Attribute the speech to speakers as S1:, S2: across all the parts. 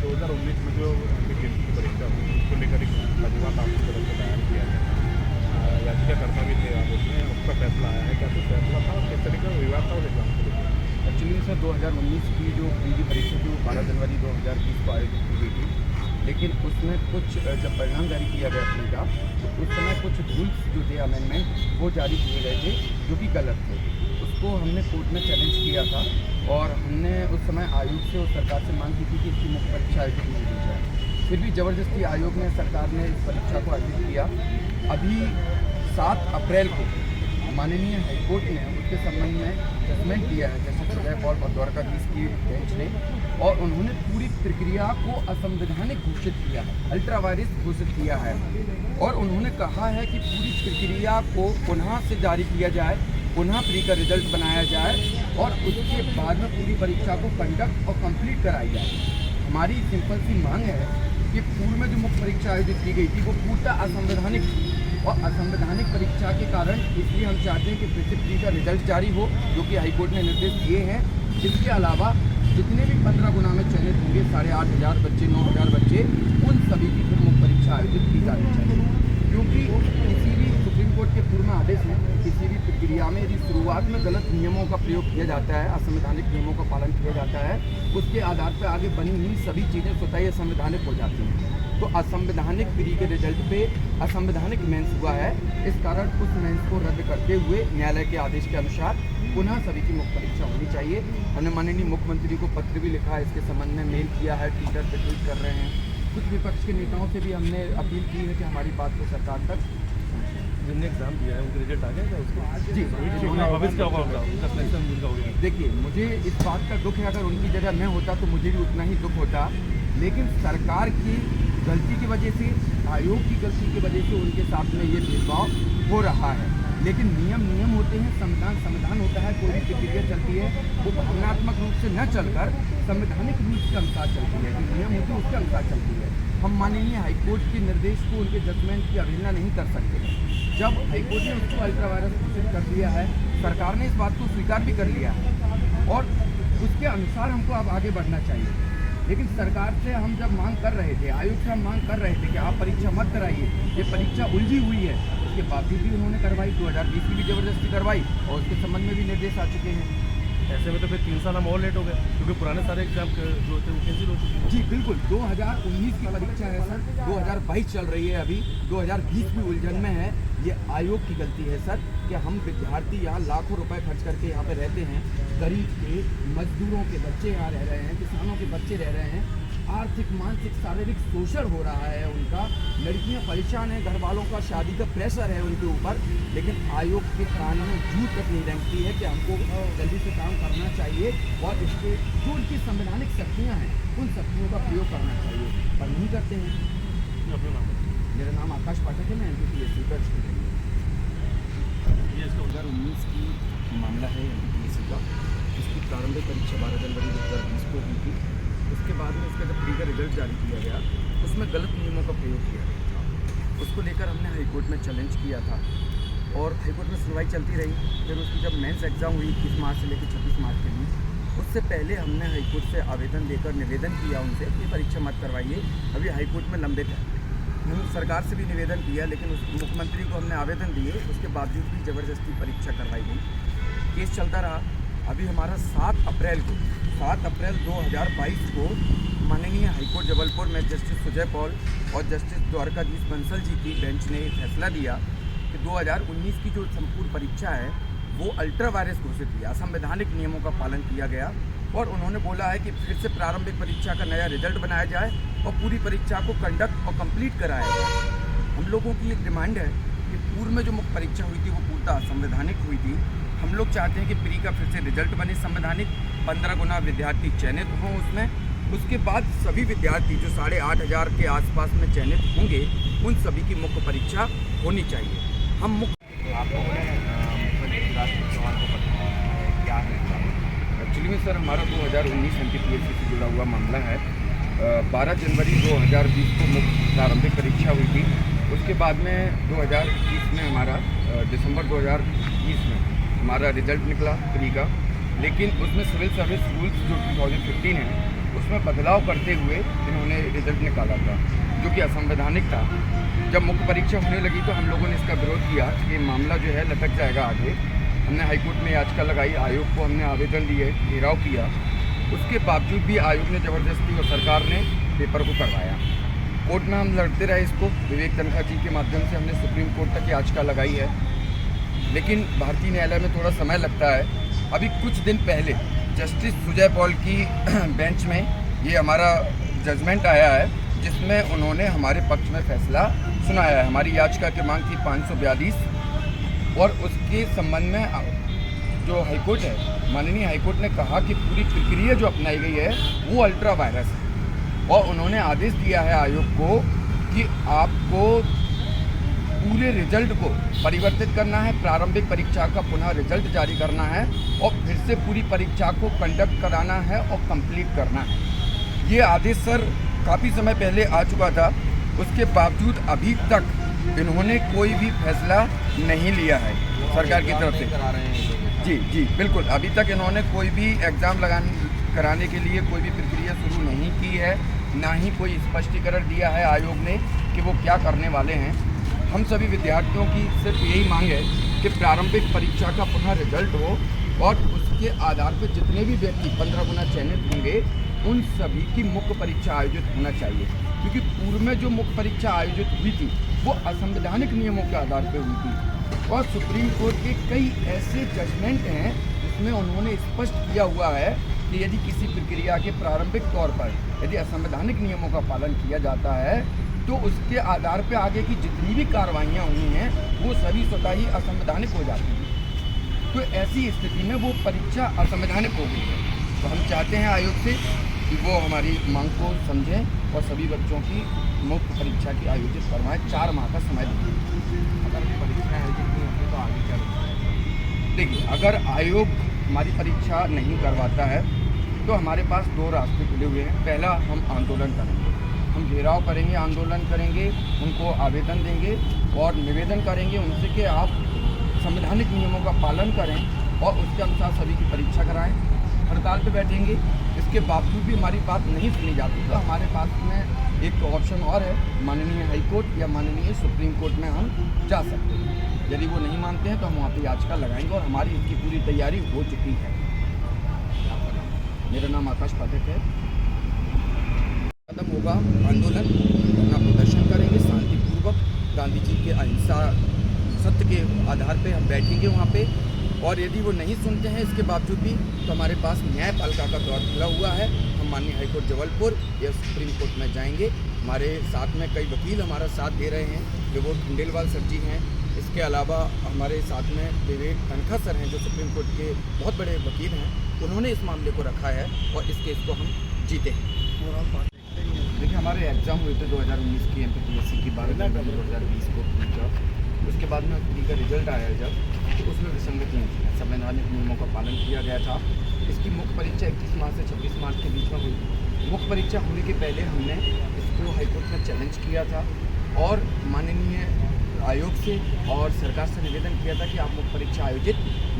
S1: 2019 में जो केंद्र की परीक्षा हुई उसको लेकर एक रजूआत आपकी तरफ से दायर किया गया, याचिकाकर्ता भी थे आप उसमें, उसका फैसला आया है, क्या कुछ फैसला था और किस तरीके का विवाद था उस एग्जाम को लेकर?
S2: एक्चुअली सर 2019 की जो पीजी परीक्षा थी वो 12 जनवरी 2020 को आयोजित की गई थी, लेकिन उसमें कुछ जब परिणाम जारी किया गया अपने का तो उस समय कुछ रूल्स जो थे अमेंडमेंट वो जारी किए गए थे जो कि गलत थे। उसको हमने कोर्ट में चैलेंज किया था और हमने उस समय आयोग से और सरकार से मांग की थी कि इसकी मुख्य परीक्षा आयोजित नहीं की जाए। फिर भी ज़बरदस्ती आयोग ने सरकार ने इस परीक्षा को आयोजित किया। अभी 7 अप्रैल को माननीय हाईकोर्ट ने उसके संबंध में जजमेंट दिया है जस्टिस सुजय पॉल और द्वारकाधीश की बेंच ने, और उन्होंने पूरी प्रक्रिया को असंवैधानिक घोषित किया है, अल्ट्रा वायरस घोषित किया है, और उन्होंने कहा है कि पूरी प्रक्रिया को पुनः से जारी किया जाए, पुनः प्री का रिजल्ट बनाया जाए और उसके बाद में पूरी परीक्षा को कंडक्ट और कंप्लीट कराई जाए। हमारी सिंपल सी मांग है कि पूर्व में जो मुख्य परीक्षा आयोजित की गई थी वो पूर्णतः असंवैधानिक थी, और असंवैधानिक परीक्षा के कारण इसलिए हम चाहते हैं कि फिर से प्री का रिजल्ट जारी हो, जो कि हाईकोर्ट ने निर्देश दिए हैं। इसके अलावा जितने भी 15 गुना में चयनित होंगे 8,500 बच्चे, 9,000 बच्चे, उन सभी की फिर मुख्य परीक्षा आयोजित की जानी चाहिए, क्योंकि किसी भी सुप्रीम कोर्ट के पूर्व में आदेश में किसी भी प्रक्रिया में यदि शुरुआत में गलत नियमों का प्रयोग किया जाता है, असंवैधानिक नियमों का पालन किया जाता है, उसके आधार पर आगे बनी हुई सभी चीज़ें स्वतः ही असंवैधानिक हो जाती हैं। तो असंवैधानिक प्री के रिजल्ट पे असंवैधानिक मेंस हुआ है, इस कारण उस मेंस को रद्द करते हुए न्यायालय के आदेश के अनुसार पुनः सभी की मुख्य परीक्षा होनी चाहिए। हमने माननीय मुख्यमंत्री को पत्र भी लिखा है, इसके संबंध में मेल किया है, ट्विटर पर ट्वीट कर रहे हैं। कुछ विपक्ष के नेताओं से भी हमने अपील की है कि हमारी बात को सरकार तक,
S1: जिनने एग्जाम दिया है उनका रिजल्ट आ गया क्या उसको?
S2: जी
S1: भविष्य क्या होगा उनका सिलेक्शन उनका हो गया?
S2: देखिए, मुझे इस बात का दुख है, अगर उनकी जगह मैं होता तो मुझे भी उतना ही दुख होता, लेकिन सरकार की गलती की वजह से, आयोग की गलती की वजह से उनके साथ में ये भेदभाव हो रहा है। लेकिन नियम होते हैं, संविधान होता है, कोई भी प्रक्रिया चलती है वो भावनात्मक रूप से न चलकर संवैधानिक रूप के अनुसार चलती है, जो नियम होते हैं उसके अनुसार चलती है। हम माननीय हाईकोर्ट के निर्देश को, उनके जजमेंट की अवहेलना नहीं कर सकते। जब हाईकोर्ट ने उसको अल्ट्रा वायरस घोषित कर दिया है, सरकार ने इस बात को स्वीकार भी कर लिया है और उसके अनुसार हमको अब आगे बढ़ना चाहिए। लेकिन सरकार से हम जब मांग कर रहे थे, आयोग से हम मांग कर रहे थे कि आप परीक्षा मत कराइए, ये परीक्षा उलझी हुई है, उसके बावजूद भी उन्होंने करवाई, 2020 की भी जबरदस्ती करवाई और उसके संबंध में भी निर्देश आ चुके हैं।
S1: ऐसे में तो फिर 3 साल हम और लेट हो गए, क्योंकि पुराने सारे एग्जाम जो थे वो कैंसिल हो चुके हैं।
S2: जी बिल्कुल, 2019 की परीक्षा है सर, 2022 चल रही है अभी, 2020 भी उलझन में है। ये आयोग की गलती है सर कि हम विद्यार्थी यहाँ लाखों रुपए खर्च करके यहाँ पे रहते हैं, गरीब के, मजदूरों के बच्चे यहाँ रह रहे हैं, किसानों के बच्चे रह रहे हैं, आर्थिक, मानसिक, शारीरिक शोषण हो रहा है उनका, लड़कियां परेशान हैं, घर वालों का शादी का प्रेशर है उनके ऊपर, लेकिन आयोग के कान में जूं तक नहीं रेंगती है कि हमको जल्दी से काम करना चाहिए और इसके जो उनकी संवैधानिक शक्तियाँ हैं उन शक्तियों का प्रयोग करना चाहिए, पर नहीं करते हैं। मेरा नाम आकाश पाठक है, मैं NTPSC का स्टूडेंट हूँ।
S1: ये इसका
S2: 2019 की मामला है NTPSC का, इसकी प्रारंभिक परीक्षा 12 जनवरी 2020 को हुई थी। उसके बाद में इसका जब प्री का रिजल्ट जारी किया गया, उसमें गलत नियमों का प्रयोग किया गया था। उसको लेकर हमने हाईकोर्ट में चैलेंज किया था और हाईकोर्ट में सुनवाई चलती रही। फिर उसकी जब मेंस एग्ज़ाम हुई 21 मार्च से लेकर 26 मार्च के बीच, उससे पहले हमने हाईकोर्ट से आवेदन देकर निवेदन किया उनसे कि परीक्षा मत करवाइए, अभी हाईकोर्ट में लंबित है। हम सरकार से भी निवेदन किया, लेकिन उस मुख्यमंत्री को हमने आवेदन दिए, उसके बावजूद भी ज़बरदस्ती परीक्षा करवाई गई। केस चलता रहा। अभी हमारा 7 अप्रैल 2022 को माननीय हाईकोर्ट जबलपुर में जस्टिस सुजय पॉल और जस्टिस द्वारकाधीश बंसल जी की बेंच ने फैसला दिया कि 2019 की जो संपूर्ण परीक्षा है वो अल्ट्रा वायरस घोषित किया, असंवैधानिक नियमों का पालन किया गया, और उन्होंने बोला है कि फिर से प्रारंभिक परीक्षा का नया रिजल्ट बनाया जाए और पूरी परीक्षा को कंडक्ट और कंप्लीट कराया जाए। हम लोगों की एक डिमांड है कि पूर्व में जो मुख्य परीक्षा हुई थी वो पूर्णतः असंवैधानिक हुई थी। हम लोग चाहते हैं कि प्री का फिर से रिजल्ट बने संवैधानिक, 15 गुना विद्यार्थी चयनित हों उसमें, उसके बाद सभी विद्यार्थी जो 8,500 के आसपास में चयनित होंगे उन सभी की मुख्य परीक्षा होनी चाहिए। हम मुख्य
S1: आप लोगों ने मुख्यमंत्री शिवराज सिंह चौहान को पत्र क्या है?
S2: एक्चुअली में सर हमारा 2019 NTPSC से जुड़ा हुआ मामला है। 12 जनवरी 2020 को मुख्य प्रारंभिक परीक्षा हुई थी। उसके बाद में 2021 में हमारा दिसंबर 2020 में हमारा रिजल्ट निकला प्री का, लेकिन उसमें सिविल सर्विस रूल्स जो 2015 है उसमें बदलाव करते हुए इन्होंने रिजल्ट निकाला था, जो कि असंवैधानिक था। जब मुख्य परीक्षा होने लगी तो हम लोगों ने इसका विरोध किया कि मामला जो है लटक जाएगा आगे। हमने हाईकोर्ट में याचिका लगाई, आयोग को हमने आवेदन दिए, घेराव किया। उसके बावजूद भी आयोग ने ज़बरदस्ती और सरकार ने पेपर को करवाया। कोर्ट में हम लड़ते रहे इसको, विवेक तनखा जी के माध्यम से हमने सुप्रीम कोर्ट तक याचिका लगाई है, लेकिन भारतीय न्यायालय में थोड़ा समय लगता है। अभी कुछ दिन पहले जस्टिस सुजय पॉल की बेंच में ये हमारा जजमेंट आया है, जिसमें उन्होंने हमारे पक्ष में फैसला सुनाया है। हमारी याचिका की मांग थी 542 और उसके संबंध में जो हाईकोर्ट है, माननीय हाईकोर्ट ने कहा कि पूरी प्रक्रिया जो अपनाई गई है वो अल्ट्रा वायरस है, और उन्होंने आदेश दिया है आयोग को कि आपको पूरे रिजल्ट को परिवर्तित करना है, प्रारंभिक परीक्षा का पुनः रिजल्ट जारी करना है और फिर से पूरी परीक्षा को कंडक्ट कराना है और कंप्लीट करना है। ये आदेश सर काफ़ी समय पहले आ चुका था, उसके बावजूद अभी तक इन्होंने कोई भी फैसला नहीं लिया है सरकार की तरफ से। जी बिल्कुल, अभी तक इन्होंने कोई भी एग्ज़ाम कराने के लिए कोई भी प्रक्रिया शुरू नहीं की है, ना ही कोई स्पष्टीकरण दिया है आयोग ने कि वो क्या करने वाले हैं। हम सभी विद्यार्थियों की सिर्फ यही मांग है कि प्रारंभिक परीक्षा का पुनः रिजल्ट हो और उसके आधार पर जितने भी व्यक्ति 15 गुना चयनित होंगे उन सभी की मुख्य परीक्षा आयोजित होना चाहिए, क्योंकि पूर्व में जो मुख्य परीक्षा आयोजित हुई थी वो असंवैधानिक नियमों के आधार पर हुई थी। और सुप्रीम कोर्ट के कई ऐसे जजमेंट हैं जिसमें उन्होंने स्पष्ट किया हुआ है कि यदि किसी प्रक्रिया के प्रारंभिक तौर पर यदि असंवैधानिक नियमों का पालन किया जाता है तो उसके आधार पर आगे की जितनी भी कार्रवाइयाँ हुई हैं वो सभी स्वतः ही असंवैधानिक हो जाती हैं। तो ऐसी स्थिति में वो परीक्षा असंवैधानिक हो गई है। तो हम चाहते हैं आयोग से कि वो हमारी मांग को समझें और सभी बच्चों की मुफ्त परीक्षा की आयोजित करवाएं। 4 माह का समय दें।
S1: अगर परीक्षा आयोजित नहीं होती तो आगे क्या होता है?
S2: देखिए, अगर आयोग हमारी परीक्षा नहीं करवाता है तो हमारे पास 2 रास्ते खुले हुए हैं। पहला, हम आंदोलन करेंगे, हम घेराव करेंगे, आंदोलन करेंगे, उनको आवेदन देंगे और निवेदन करेंगे उनसे कि आप संवैधानिक नियमों का पालन करें और उसके अनुसार सभी की परीक्षा कराएं। हड़ताल पे बैठेंगे, इसके बावजूद भी हमारी बात नहीं सुनी जाती तो हमारे पास में एक ऑप्शन और है, माननीय हाई कोर्ट या माननीय सुप्रीम कोर्ट में हम जा सकते हैं। यदि वो नहीं मानते हैं तो हम वहाँ पर याचिका लगाएंगे और हमारी इसकी पूरी तैयारी हो चुकी है। मेरा नाम आकाश पाठक है। खत्म होगा आंदोलन, अपना प्रदर्शन करेंगे शांतिपूर्वक, गांधी जी के अहिंसा सत्य के आधार पे हम बैठेंगे वहाँ पे। और यदि वो नहीं सुनते हैं इसके बावजूद भी तो हमारे पास न्यायपालिका का द्वार खुला हुआ है। हम माननीय हाईकोर्ट जबलपुर या सुप्रीम कोर्ट में जाएंगे। हमारे साथ में कई वकील हमारा साथ दे रहे हैं, जो वो खंडेलवाल सर जी हैं। इसके अलावा हमारे साथ में विवेक तनखा सर हैं, जो सुप्रीम कोर्ट के बहुत बड़े वकील हैं। उन्होंने इस मामले को रखा है और इस केस को हम जीते हैं। देखिए, हमारे एग्ज़ाम हुए थे 2019 की MPPSC की 12 जनवरी 2020 को। उसके बाद में प्री का रिजल्ट आया जब, तो उसमें विसंगतियाँ थी, संवैधानिक नियमों का पालन किया गया था। इसकी मुख्य परीक्षा 31 मार्च से 26 मार्च के बीच में हुई। मुख्य परीक्षा होने के पहले हमने इसको हाईकोर्ट में चैलेंज किया था और माननीय आयोग से और सरकार से निवेदन किया था कि आप मुख्य परीक्षा आयोजित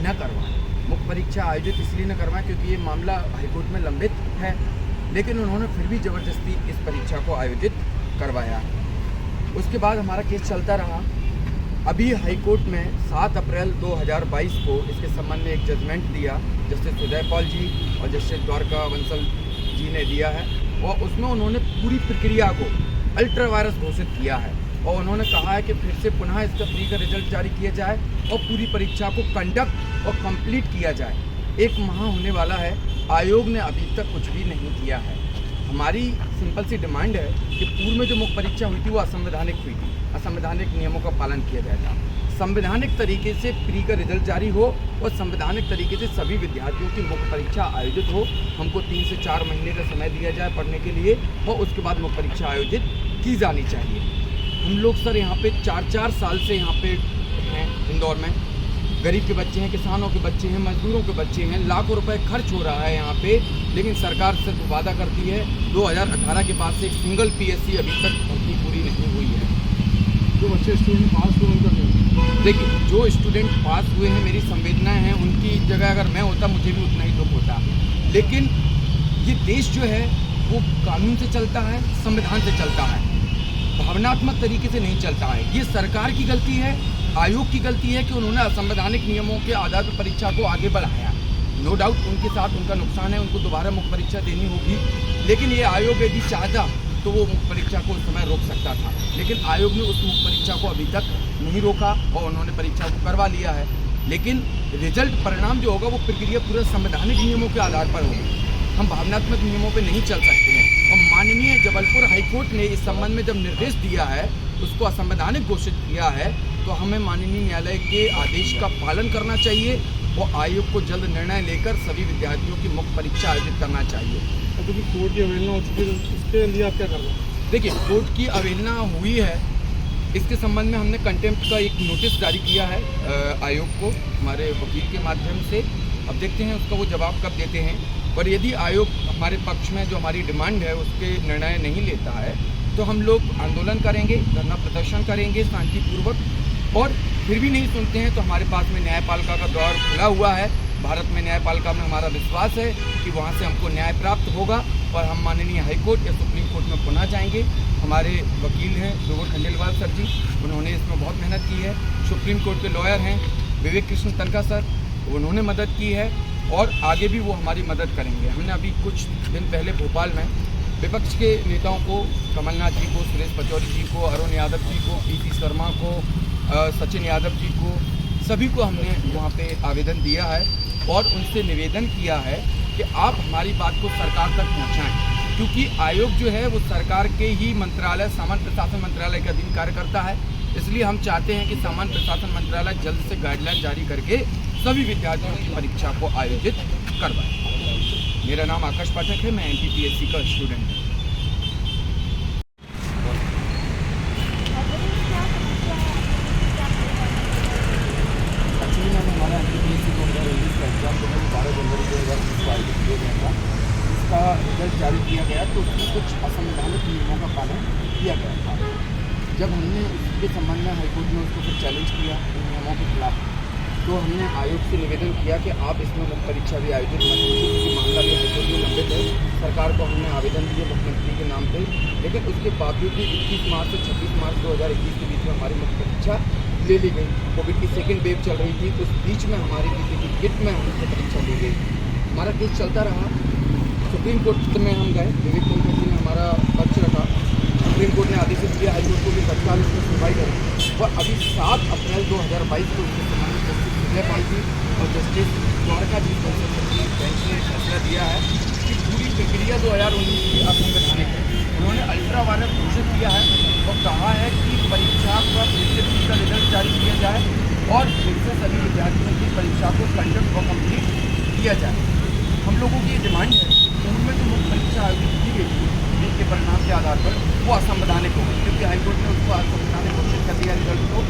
S2: न करवाएं। मुख्य परीक्षा आयोजित इसलिए न करवाएं क्योंकि ये मामला हाईकोर्ट में लंबित है, लेकिन उन्होंने फिर भी ज़बरदस्ती इस परीक्षा को आयोजित करवाया। उसके बाद हमारा केस चलता रहा। अभी हाईकोर्ट में 7 अप्रैल 2022 को इसके संबंध में एक जजमेंट दिया, जस्टिस सुजय पॉल जी और जस्टिस द्वारका वंसल जी ने दिया है और उसमें उन्होंने पूरी प्रक्रिया को अल्ट्रा वायरस घोषित किया है और उन्होंने कहा है कि फिर से पुनः इसका प्री का रिजल्ट जारी किया जाए और पूरी परीक्षा को कंडक्ट और कंप्लीट किया जाए। 1 माह होने वाला है, आयोग ने अभी तक कुछ भी नहीं किया है। हमारी सिंपल सी डिमांड है कि पूर्व में जो मुख्य परीक्षा हुई थी वो असंवैधानिक हुई थी, असंवैधानिक नियमों का पालन किया गया था। संवैधानिक तरीके से प्री का रिजल्ट जारी हो और संवैधानिक तरीके से सभी विद्यार्थियों की मुख्य परीक्षा आयोजित हो। हमको 3 से 4 महीने का समय दिया जाए पढ़ने के लिए और उसके बाद मुख्य परीक्षा आयोजित की जानी चाहिए। हम लोग सर यहाँ पे 4-4 साल से यहाँ पे हैं इंदौर में। गरीब के बच्चे हैं, किसानों के बच्चे हैं, मजदूरों के बच्चे हैं, लाखों रुपए खर्च हो रहा है यहाँ पे, लेकिन सरकार सिर्फ वादा करती है। 2018 के बाद से एक सिंगल PSC अभी तक भर्ती पूरी नहीं हुई है।
S1: जो बच्चे स्टूडेंट पास हुए उनका
S2: देखिए, जो स्टूडेंट पास हुए हैं, मेरी संवेदनाएं हैं, उनकी जगह अगर मैं होता मुझे भी उतना ही दुख होता। लेकिन ये देश जो है
S3: वो कानून से चलता है, संविधान से चलता है, भावनात्मक तरीके से नहीं चलता है। ये सरकार की गलती है, आयोग की गलती है कि उन्होंने असंवैधानिक नियमों के आधार पर परीक्षा को आगे बढ़ाया। नो डाउट उनके साथ उनका नुकसान है, उनको दोबारा मुख्य परीक्षा देनी होगी, लेकिन ये आयोग यदि चाहता तो वो मुख्य परीक्षा को उस समय रोक सकता था, लेकिन आयोग ने उस मुख्य परीक्षा को अभी तक नहीं रोका और उन्होंने परीक्षा को करवा लिया है। लेकिन रिजल्ट परिणाम जो होगा वो प्रक्रिया पूरे संवैधानिक नियमों के आधार पर होगी। हम भावनात्मक नियमों पे नहीं चल सकते हैं। और माननीय जबलपुर हाईकोर्ट ने इस संबंध में जब निर्देश दिया है, उसको असंवैधानिक घोषित किया है, तो हमें माननीय न्यायालय के आदेश का पालन करना चाहिए और आयोग को जल्द निर्णय लेकर सभी विद्यार्थियों की मुख्य परीक्षा आयोजित करना चाहिए।
S1: क्योंकि कोर्ट की अवहेलना हो चुकी है, उसके लिए आप क्या कर रहे हैं?
S3: देखिए, कोर्ट की अवहेलना हुई है, इसके संबंध में हमने कंटेम्प्ट का एक नोटिस जारी किया है आयोग को हमारे वकील के माध्यम से। अब देखते हैं उसका वो जवाब कब देते हैं। पर यदि आयोग हमारे पक्ष में जो हमारी डिमांड है उसके निर्णय नहीं लेता है तो हम लोग आंदोलन करेंगे, धरना प्रदर्शन करेंगे शांतिपूर्वक। और फिर भी नहीं सुनते हैं तो हमारे पास में न्यायपालिका का द्वार खुला हुआ है। भारत में न्यायपालिका में हमारा विश्वास है कि वहाँ से हमको न्याय प्राप्त होगा और हम माननीय हाईकोर्ट या सुप्रीम कोर्ट में पुनः जाएंगे। हमारे वकील हैं डोगर खंडेलवाल सर जी, उन्होंने इसमें बहुत मेहनत की है। सुप्रीम कोर्ट के लॉयर हैं विवेक कृष्ण तनखा सर, उन्होंने मदद की है और आगे भी वो हमारी मदद करेंगे। हमने अभी कुछ दिन पहले भोपाल में विपक्ष के नेताओं को, कमलनाथ जी को, सुरेश पचौरी जी को, अरुण यादव जी को, पीसी शर्मा को, सचिन यादव जी को, सभी को हमने वहाँ पे आवेदन दिया है और उनसे निवेदन किया है कि आप हमारी बात को सरकार तक पहुँचाएँ, क्योंकि आयोग जो है वो सरकार के ही मंत्रालय, सामान्य प्रशासन मंत्रालय के अधीन कार्य करता है। इसलिए हम चाहते हैं कि सामान्य प्रशासन मंत्रालय जल्द से गाइडलाइन जारी करके सभी विद्यार्थियों की परीक्षा को आयोजित करवाएं। मेरा नाम आकाश पाठक है, मैं NTPSC का स्टूडेंट हूँ। एक्चुअली मैंने हमारा NTPSC 2019 का एग्जाम 12 जनवरी 2020 को आयोजित किया गया था। इसका रिजल्ट जारी किया गया तो उसमें कुछ असंवैधानिक नियमों का पालन किया गया था। जब हमने इसके संबंध में हाईकोर्ट में उसको फिर चैलेंज किया इन नियमों के खिलाफ, तो हमने आयोग से निवेदन किया कि आप इसमें मुख्य परीक्षा भी आयोजित मत कीजिए, क्योंकि मामला भी हाईकोर्ट में लंबित है। सरकार को हमने आवेदन दिए मुख्यमंत्री के नाम पे, लेकिन उसके बावजूद भी 21 मार्च से 26 मार्च 2021 के बीच में हमारी मुख्य परीक्षा ले ली गई। कोविड की सेकेंड वेव चल रही थी, उस बीच में हमारी किसी किट में हमसे परीक्षा ली गई। हमारा केस चलता रहा, सुप्रीम कोर्ट में हम गए, विवेक तनखा जी ने हमारा पक्ष रखा। सुप्रीम कोर्ट ने आदेश दिया हाईकोर्ट को भी तत्काल इसमें सुनवाई करें और अभी 7 अप्रैल 2022 को इसके संबंध में जस्टिस विजय पाल जी और जस्टिस द्वारका जी की बेंच ने फैसला दिया है कि पूरी प्रक्रिया 2019 की असंवैधानिक है। उन्होंने अल्ट्रा वायलेंस घोषित किया है और कहा है कि परीक्षा का फिर का रिजल्ट जारी किया जाए और फिर से सभी विद्यार्थियों की परीक्षा को कंडक्ट और कम्प्लीट किया जाए। हम लोगों की ये डिमांड है कि उनमें जो मुख्य परीक्षा आयोजित की गई थी के परिणाम के आधार पर वो असंवैधानिक हो गई, क्योंकि हाईकोर्ट ने उसको असंवैधानिक घोषित कर दिया रिजल्ट को।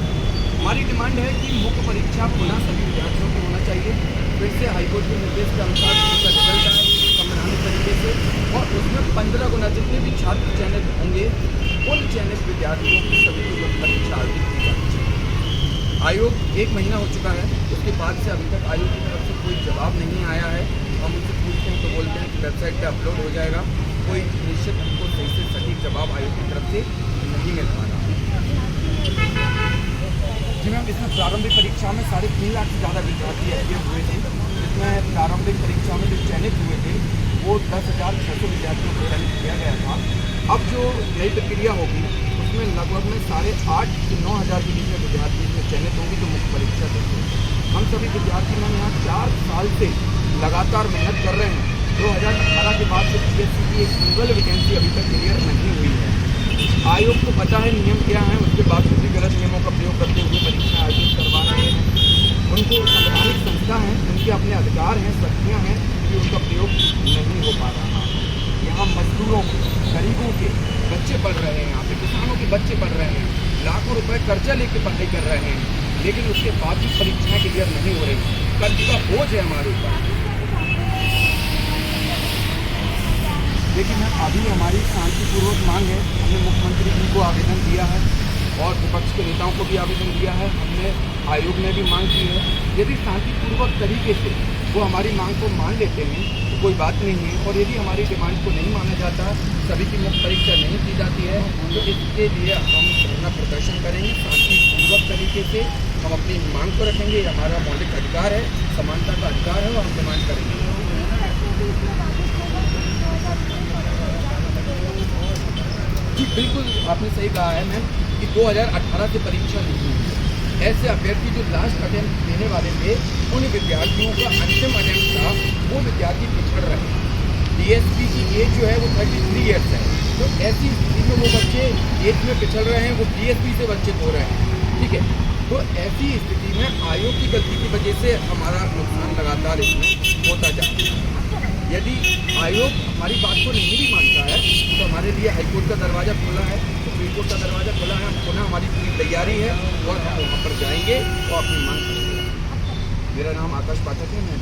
S3: हमारी डिमांड है कि मुख्य परीक्षा पुनः सभी विद्यार्थियों को होना चाहिए। फिर से हाईकोर्ट के निर्देश के अनुसार उसका रिजल्ट आए संवैधानिक तरीके से और उसमें 15 गुना जितने भी छात्र चयनित होंगे उन चयनित विद्यार्थियों की सभी को मुख्य परीक्षा आयोजित की जानी चाहिए। आयोग 1 महीना हो चुका है, उसके बाद से अभी तक आयोग की तरफ से कोई जवाब नहीं आया है। हम उनसे पूछते हैं तो बोलते हैं कि वेबसाइट पर अपलोड हो जाएगा। कोई निश्चित हमको सही से सटीक जवाब आयोग की तरफ से नहीं मिल पा रहा। जी मैम, इसमें प्रारंभिक परीक्षा में 3.5 लाख से ज़्यादा विद्यार्थी एक्टिव हुए थे, जिसमें प्रारंभिक परीक्षा में जो चयनित हुए थे वो 10,600 विद्यार्थियों को चयनित किया गया था। अब जो नई प्रक्रिया होगी उसमें लगभग में 8,500 से 9,000 के बीच में विद्यार्थी इसमें चयनित होंगी जो मुख्य परीक्षा देंगे। हम सभी विद्यार्थी मैम यहाँ 4 साल से लगातार मेहनत कर रहे हैं। 2018 के बाद से PSC की एक सिंगल वैकेंसी अभी तक क्लियर नहीं हुई है। आयोग को पता है नियम क्या है, उसके बावजूद भी गलत नियमों का प्रयोग करते हुए परीक्षा आयोजित करवा रहे हैं। उनको संवैधानिक संस्था हैं, उनके अपने अधिकार हैं, शक्तियाँ हैं, कि उनका प्रयोग नहीं हो पा रहा। यहाँ मजदूरों के, गरीबों के बच्चे पढ़ रहे हैं, यहाँ पे किसानों के बच्चे पढ़ रहे हैं, लाखों रुपए कर्जा लेके पढ़ाई कर रहे हैं, लेकिन उसके बाद भी परीक्षाएँ क्लियर नहीं हो रही। कर्ज का बोझ है हमारे ऊपर। लेकिन अभी हमारी शांतिपूर्वक मांग है, हमने मुख्यमंत्री जी को आवेदन दिया है और विपक्ष के नेताओं को भी आवेदन दिया है। हमने आयोग में भी मांग की है। यदि शांतिपूर्वक तरीके से वो हमारी मांग को मान लेते हैं तो कोई बात नहीं है, और यदि हमारी डिमांड को नहीं माना जाता, सभी की मुक्त परीक्षा नहीं की जाती है, तो इसके लिए हम धरना प्रदर्शन करेंगे। शांतिपूर्वक तरीके से हम अपनी मांग को रखेंगे। ये हमारा मौलिक अधिकार है, समानता का अधिकार है, और हम डिमांड करेंगे। जी बिल्कुल, आपने सही कहा है मैम कि 2018 से परीक्षा नहीं हुई है। ऐसे अभ्यर्थी जो लास्ट अटेम्प्ट देने वाले थे, उन विद्यार्थियों का अंतिम अटेम्प्ट था, वो विद्यार्थी पिछड़ रहे हैं। DSP की एज जो है वो 33 ईयर्स है, तो ऐसी स्थिति में वो बच्चे एज में पिछड़ रहे हैं, वो DSP से वंचित हो रहे हैं। ठीक है, तो ऐसी स्थिति में आयोग की गलती की वजह से हमारा नुकसान लगातार इसमें होता जा रहा है। यदि आयोग हमारी बात को नहीं भी मानता है तो हमारे लिए हाईकोर्ट का दरवाज़ा खुला है, सुप्रीम कोर्ट का दरवाज़ा खुला है। हम पुनः हमारी पूरी तैयारी है और हम वहाँ पर जाएंगे और अपनी मांग करेंगे। मेरा नाम आकाश पाठक है, मैं